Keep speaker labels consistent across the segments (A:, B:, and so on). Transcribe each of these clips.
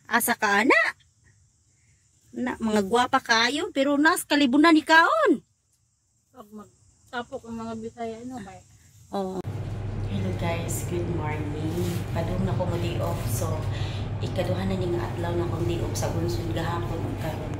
A: Asa ka na? Na mga gwapa kayo pero nas kalibunan ni kaon.
B: Pag magtapok ang mga Bisaya ba?
A: Oh. Hello guys, good morning. Padung na ko mo day off, so ikaduhan na ning adlaw na kong day off sa bunsod gahapon karon.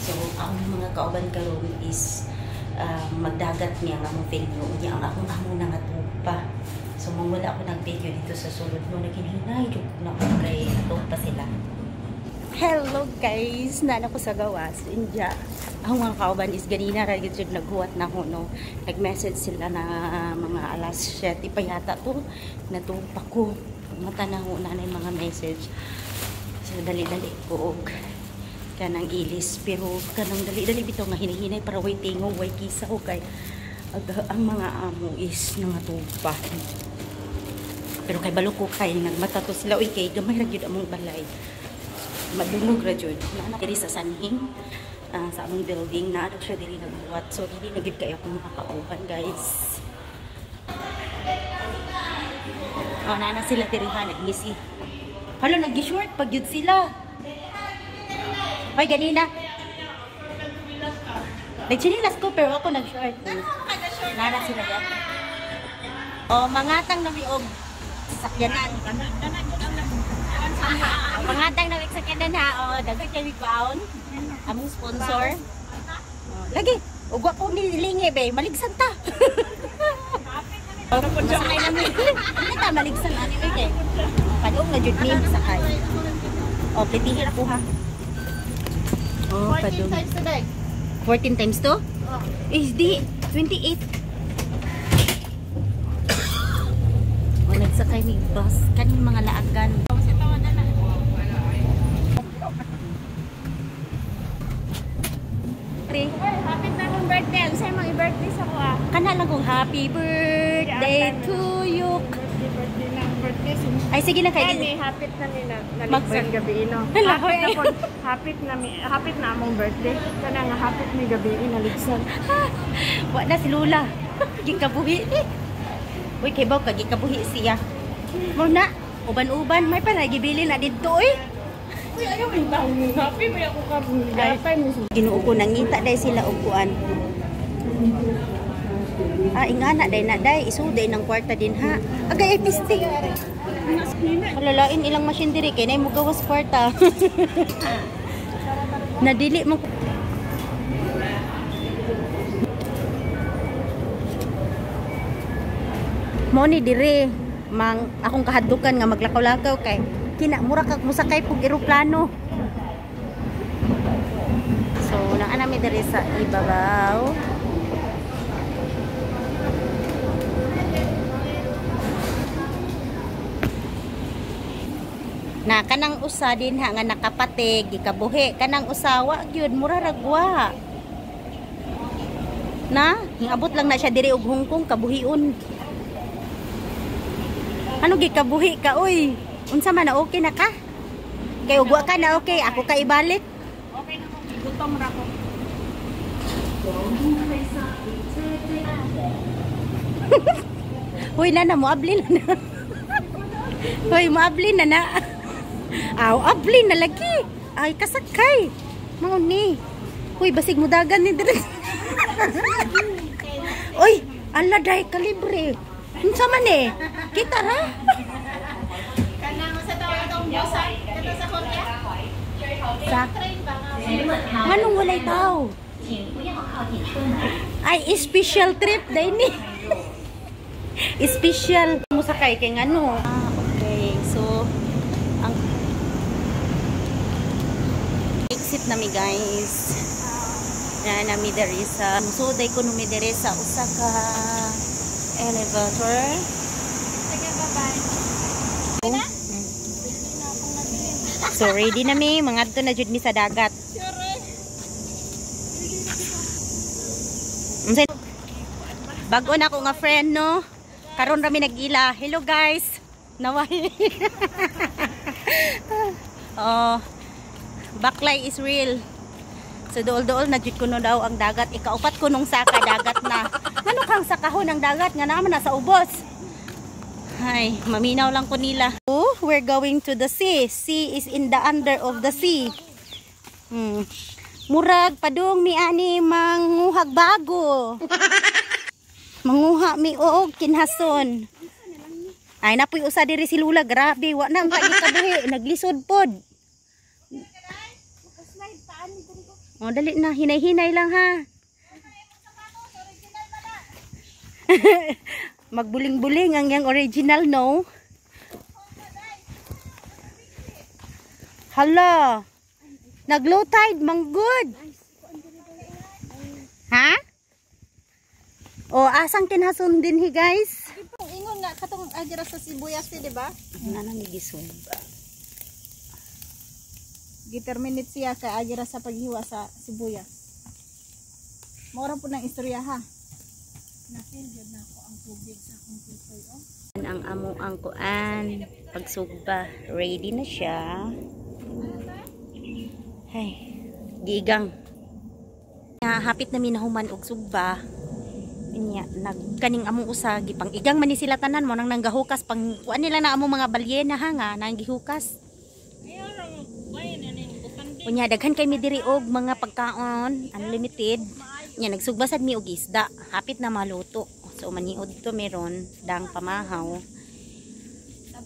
A: So ang mga kauban karon is magdagat niya nga mong venue niya ang akong amo na nga tupa. So mong wala ako ng video dito sa sulod mo naginhinay jud na ko kay tupa sila. Hello guys, nana ko sa gawas India. Ang mga kauban is ganina ra gyud jud naghuwat na ko no. Nag-message sila na mga alas 7 pa yata to natupa ko. Mata na ho na mga message. So dali-dali ko og kanang ilis pero kanang dali-dali bitaw nga hinihinay para way tingog way kisa ko kay ang mga amo is nangatupa. Pero kay balo ko kay nagmata to sila oy kay gamay ra gyud among balay. Madungog ra jud na diri sa sanhing sa among building na ano siya diri nagbuhat, so dili na gid kayo akong makakauban guys. Oh na sila diri ha nagmisi. Hala nag-short pag yun sila. Ay ganina. Nagchinilas ko pero ako nag-short. Nana sila yan. Oh mangatang na miog sakyanan. Pangatang na sa kanan ha. O, dagat kami baon. Among sponsor. O, lagi. Ugwa po nilingi, be. Maligsan ta. Masakay namin. Hindi ta, maligsan namin, be. Padong na jud ni sakay. O, plitihir ako ha. O, padong. 14 times today. 14 times to? Is di 28. O, nagsakay ni bus. Kaning mga laagan.
B: Happy na akong birthday. Ang sa'yo mga i-birthday sa ko ah.
A: Kana lang kong happy birthday to you.
B: Birthday na ang birthday.
A: Ay sige na kayo.
B: Ay, hapit na nila. Naligsan gabi no. Hapit na po. Hapit na among birthday. Kana nga hapit ni gabi naligsan.
A: Wa na si Lula. Gikabuhi. Uy kay baw kag gikabuhi siya. Mo na uban-uban may para gibili na didto oy.
B: Uy, ayaw yung taong happy. May ako ka gapay mo.
A: Ginuo ko nangita day sila og kuan. Ingana day na day isuday ng kwarta din ha. Agay piste. Malalain ilang machine diri kay nay mo gawas kwarta. Nadili mo. Mo ni diri mang akong kahadukan nga maglakaw-lakaw kay kina mura kag musakay pug eroplano. So naa nami diri sa ibabaw. Na kanang usa din ha nga nakapatig gikabuhi kanang usawa gyud mura ragwa. Na ngabot lang na siya diri og Hong Kong kabuhion. Ano gikabuhi ka oy? Unsa man na okay na ka? Kay ugwa ka na okay, ako ka ibalik.
B: Okay na ko, gutom ra ko.
A: Hoy na moabli na. Hoy moabli na na. Aw, abli na lagi. Ay kasakay. Mao ni. Hoy basig mo dagan ni dire. Oy, ala day kalibre. Unsa man eh? Kita ra. Sa anong walay tao? Ay, special trip day ni. Special mo sakay kay ngano. Okay. So ang exit nami guys. Na nami diri sa musuday ko numi diri sa usa ka elevator.
B: Sige, bye-bye.
A: So ready na mi, mangadto na jud mi sa dagat. Bago na ako nga friend no. Karon ra mi nag-ila. Hello guys. Naway. Oh. Baklay is real. So dool-dool na jud kuno daw ang dagat. Ikaupat ko nung saka dagat na. Ano kang sakahon ang dagat nga naman nasa ubos. Ay, maminaw lang ko nila. Oh, we're going to the sea. Sea is in the under of the sea. Murag padung mi ani manguhag bago. Manguha mi og kinhason. Ay napuy usa diri si Lula, grabe wa nang pagikabuhi, naglisod pod. Oh, dali na, hinay-hinay lang ha. Magbuling-buling ang yang original, no? Hala. Nag-low tide, manggod. Ha? O, asang kinhason din hi, guys?
B: Ingon nga katong agira sa sibuyas, di ba?
A: Ano na nagisod?
B: Giterminate siya kay agira sa paghiwa sa sibuyas. Mora po ng istorya ha. Nasilgad na ako ang tubig sa akong tutoy.
A: Ang amo ang kuan, pagsugba, ready na siya. Hay, gigang. Hapit na minahuman og sugba. Inya nagkaning among usa gipang igang man ni sila tanan mo nang nanggahukas pang kuan nila na among mga balyena ha nga nang gihukas. Unya daghan kay mi diri og mga pagkaon unlimited. Nya nagsugba sad mi og isda, hapit na maluto. So maniod to meron dang pamahaw.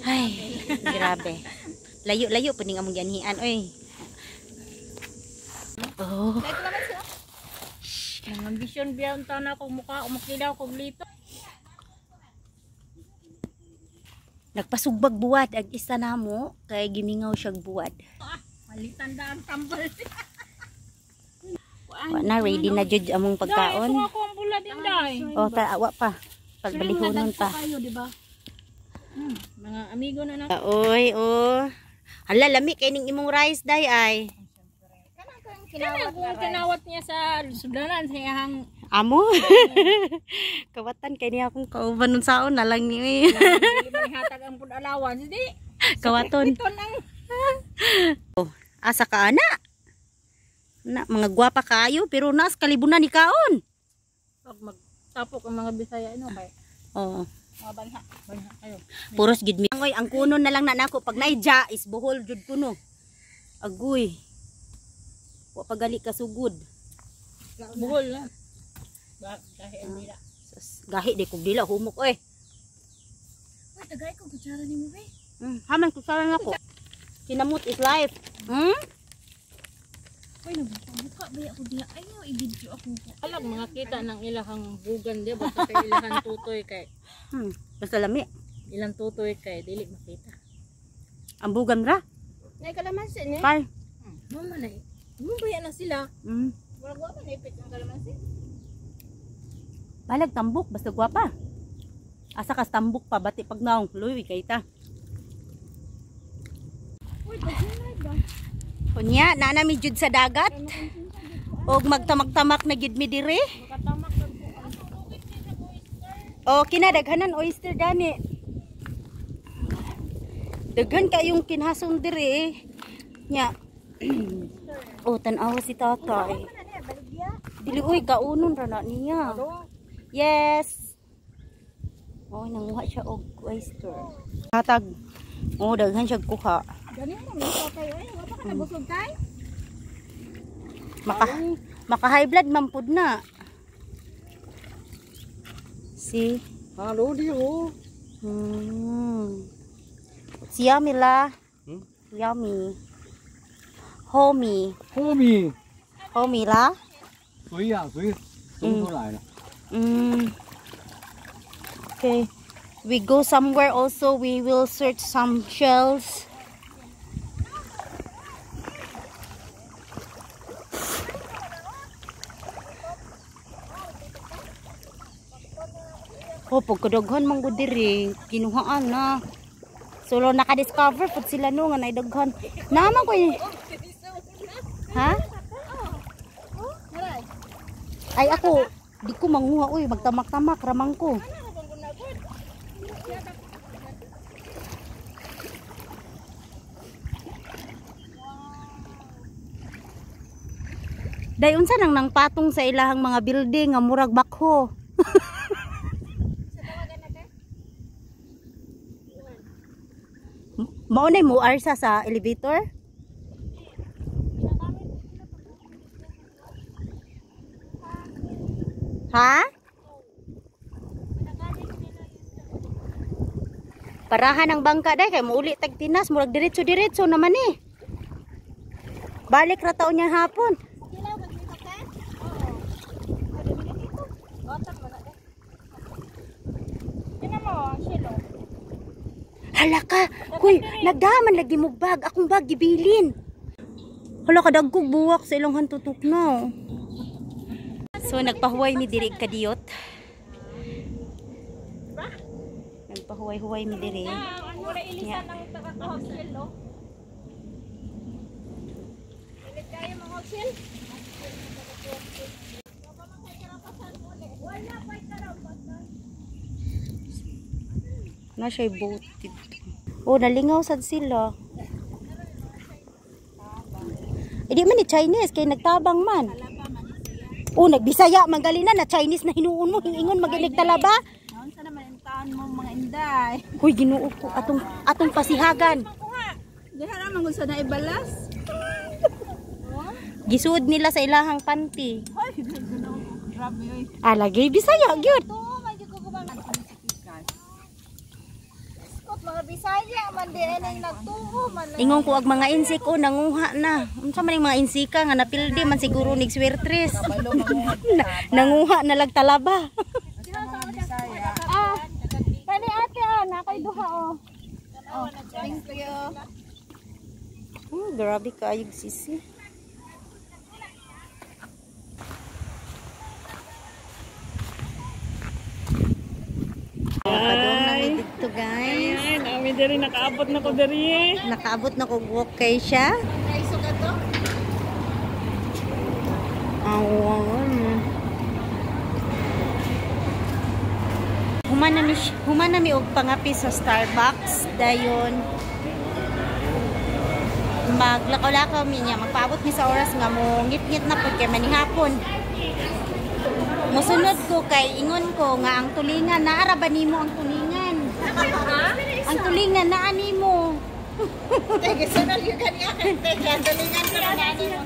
A: Ay, grabe. Layo-layo pud ning among gianhian oy. Oh.
B: Ang ambisyon biya unta na kog mukha umakilaw kog lito.
A: Nagpasugbag buwad ag isa namo kay gimingaw siyag buwad.
B: Malitan da ang tambal.
A: Wa na ready na jud among pagkaon.
B: Dai, ako ang bula din dai.
A: Oh, awa pa. Pagbalihon pa.
B: Kayo, di ba? Mga amigo na na.
A: Oy, oh. Hala lami kay ning imong rice day ay.
B: Kinawat niya sa sudanan sa iyang
A: Amo. Kawatan kay niya akong kauban nun saon na lang ni.
B: hatag ang pud alawan di.
A: Kawaton. Oh, asa ka ana? Na mga gwapa kayo pero nas kalibunan ni kaon.
B: Pag magtapok ang mga Bisaya ino kay.
A: Oo.
B: Mga banha kayo.
A: Puros gid mi. Ngoy ang kunon na lang na nako pag naidya is buhol jud kuno. Agoy. Wa pagali ka sugod.
B: Buhol na. Gahi ang dila.
A: Gahi di kog dila humok oy.
B: Uy, tagay ko kutsara nimo be.
A: Haman kutsara nako. Kinamot is life.
B: Uy, nabuka ba ako diha. Ayaw i-video ako. Alam mga kita ng ilahang bugan di basta kay ilahang tutoy kay.
A: Basta lami.
B: Ilang tutoy kay dili makita.
A: Ang bugan ra.
B: Nay kalamansi ni.
A: Kay.
B: Mama nay. Mo ba na sila? Wala ba naipit ang kalamansi?
A: Balag tambok basta gwapa. Asa ka tambok pa bati pag naong luwi kay ta.
B: Uy, pagsinay ba?
A: Kunya na mi jud sa dagat. Og magtamak-tamak na gid mi dire.
B: Makatamak lang po.
A: O kinadaghanan oyster gani. Daghan kayong kinhason dire. Nya. Oh, tan-awa si tatay. Dili uy kaunon ra na niya. Yes. Oh, nanguha siya og oyster. Hatag. Oh, daghan siya kuha.
B: Gani mo mo kayo ay wala ka nabusog kay?
A: Maka high blood man pud na. Si.
C: Halo dio.
A: It's yummy la. Yummy. Homie.
C: Homie.
A: Homie la.
C: 水呀水冲出来了。
A: Okay. We go somewhere also. We will search some shells. Oh, pagkadaghan man gud diri, kinuhaan na. Solo naka-discover pud sila no nga naidaghan. Naman ko eh. Ha? Ay ako, di ko manguha oy, magtamak-tamak ramang ko. Dayon sa nang patong sa ilahang mga building nga murag bakho. Maunay mo arsa sa elevator? Ha? Parahan ang bangka day kay muuli tag tinas murag diretso naman eh. Balik ra taon niya hapon. Hala ka, kuy, nagdaman lagi mo bag, akong bag gibilin. Hala ka dagkog buwak sa ilong hantutok na. So nagpahuway mi diri kadiyot. Nagpahuway-huway mi diri.
B: Wala ilisan ang taga-hostel, no? Ilit kayo mga hostel?
A: Na siya'y boat dito. Oh, nalingaw sad sila. Di man ni Chinese, kay nagtabang man. Oh, nagbisaya, manggalina na Chinese na hinuon mo, hingingon maginig talaba.
B: Naon sa naman ang taon mo mga inday.
A: Hoy, ginuo ko atong pasihagan.
B: Diha naman kung saan na ibalas.
A: Gisuod nila sa ilahang panty.
B: Ay, grabe oy.
A: Lagi bisaya gyud.
B: Oo, may ko kubang mga Bisaya man di ay nagtuho man.
A: Ingon ko ag mga insik nanguha na. Unsa man yung mga insika nga napildi man siguro nig swertres. Nanguha na lag talaba.
B: Kani ate nakay duha thank you.
A: Grabe kaayog sisi. Ay, dito guys.
B: Ay, nami diri nakaabot na ko diri.
A: Nakaabot na ko walk kay siya.
B: Kaiso ka to?
A: Awan. Human na mi og pangapi sa Starbucks dayon. Maglakaw-lakaw mi niya, magpaabot mi sa oras nga mo ngit-ngit na pud kay manihapon. Musunod ko kay ingon ko nga ang tulingan naara ba nimo ang tulingan? Ang tulingan naa nimo.
B: Tege sunod gyud kaniya kay tege ang tulingan ko na nimo.